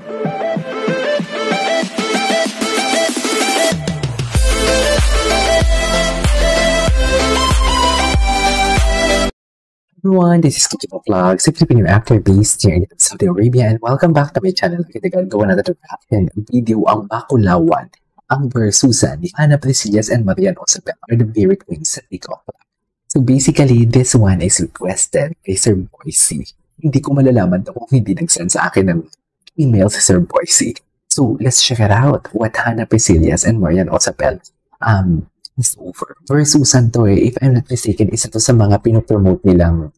Everyone, this is Kiki Vlogs, a Filipino actor based here in Saudi Arabia, and welcome back to my channel. Kita gagawa na reaction video ang Bakulawan, ang versusan ni Hannah Presillas and Marian Osapel are the very queens sa TikTok. So basically, this one is requested by Sir Boycie. Hindi ko malalaman kung hindi nag-send sa akin ng email si Sir Boycie. So let's check it out what Hannah Presillas and Marian Osapel is over. Versusan to if I'm not mistaken, isa to sa mga pinopromote nilang,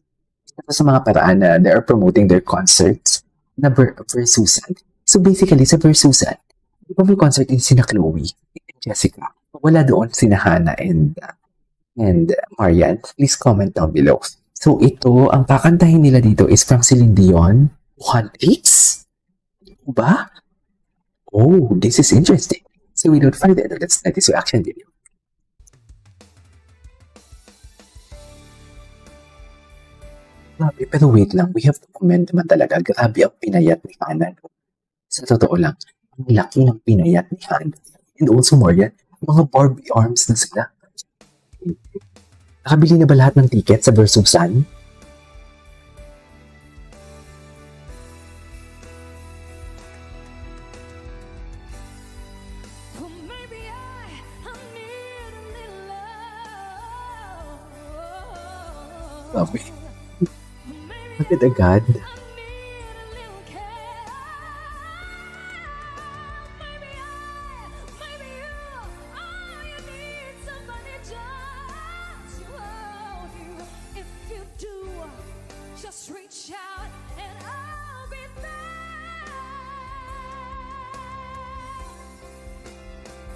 isa to sa mga paraan na they are promoting their concerts na versusan. So basically, sa versusan, di ba may concert din sina Chloe and Jessica? Wala doon sina Hannah and Marian. Please comment down below. So ito, ang kakantahin nila dito is from Celine Dion, One Takes? Ba? Oh, this is interesting. So without further ado, let's start this reaction video. Grabe, pero wait lang, we have to comment naman talaga. Grabe ang pinayat ni Hannah. Sa totoo lang, ang laki ng pinayat ni Hannah. And also, Marian, mga Barbie arms na sila. Nakabili na ba lahat ng ticket sa Versusan? Grabe. Agad-agad.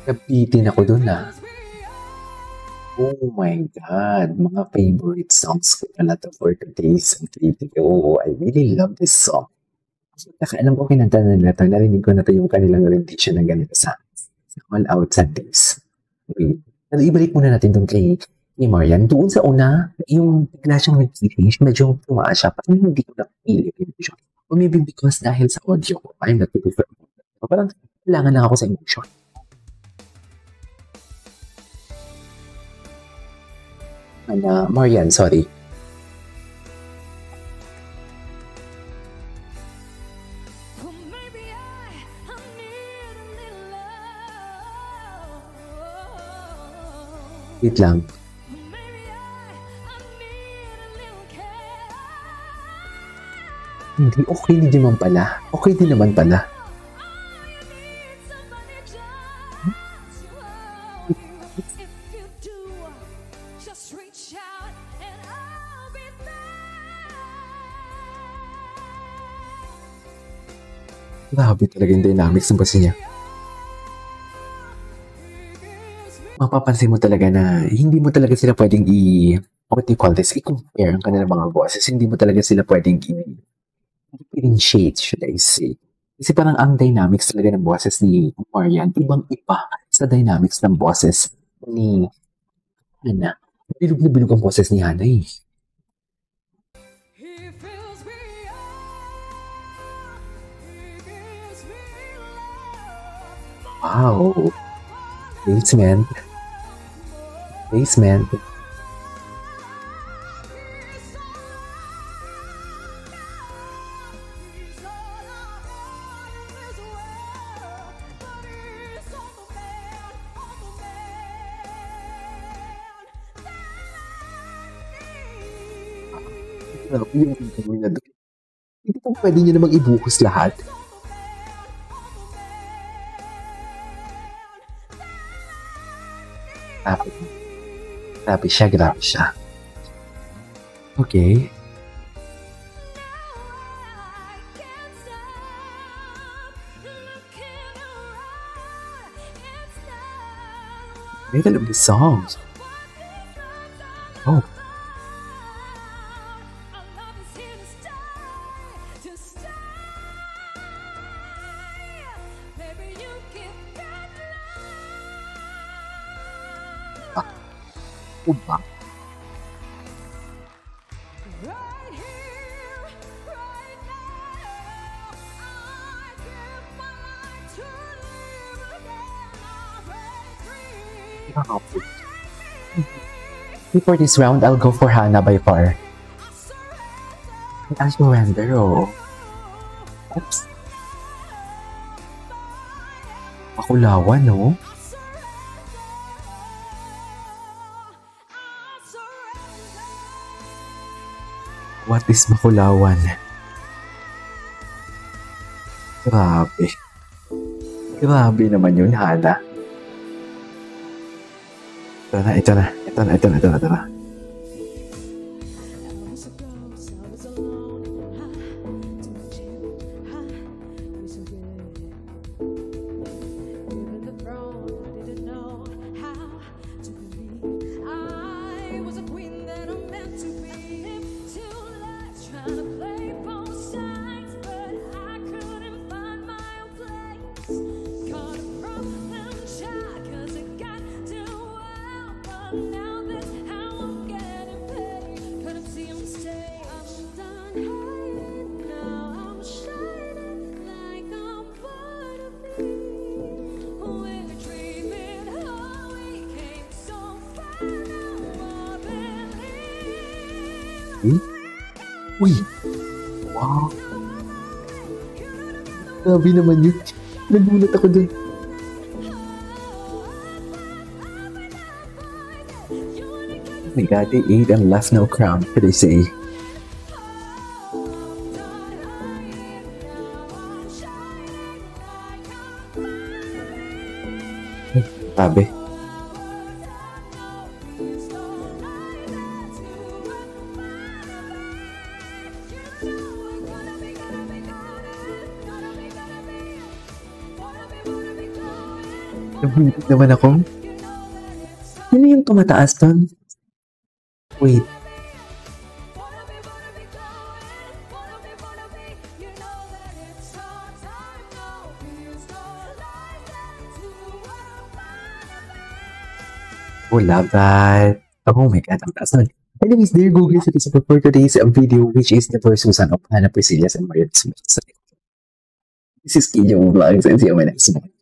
Napitin ako dun Oh my God, mga favorite songs ko na to for today's video. Oh, I really love this song. Alam ko kinanta na nila ito, narinig ko na ito yung kanilang rendition ng ganito sa All Out Sundays. Okay. Pero ibalik muna natin doon kay Marian. Doon sa una, yung bigla siyang nag-change, medyo tumaas siya. Parang hindi ko napili yung emotion. Or maybe because dahil sa audio ko, I'm not prefer. Parang kailangan lang ako sa emotion. Marian, sorry. Wait lang. Hindi, okay din naman pala. Okay din naman pala. Grabe talaga yung dynamics ng boses niya. Mapapansin mo talaga na hindi mo talaga sila pwedeng what do you call this? I-compare ang kanilang mga boses. Hindi mo talaga sila pwedeng i-differentiate, should I say. Kasi parang ang dynamics talaga ng boses ni Marian, ibang-iba sa dynamics ng boses ni Hannah. Bilog na bilog ang boses ni Hannah eh. Wow. Basement. Basement. Yung na doon. Hindi po pwede nyo namang ibuhos lahat. Grabe siya, grabe siya. Okay. Middle of the songs. Oh. Uba. Grabe. Before this round, I'll go for Hannah by far. Ang surrender, oh. Oops. Makulawan, no? What is Makulawan? Grabe. Grabe naman yun, Hana. Ito na. Uy! Wow! Grabe naman yun. Nagulat ako dun. Oh my God, they ate and left no crumb, could they say. Grabe. Nabulit naman ako. Sino yung tumataas doon? Wait. Oh, love that. Oh my God, ang taas nun. Anyways, there you go guys. It is for today's video, which is the versus of Hannah Priscillas and Marian Smith. This is Kijo Vlogs and see you in my next one.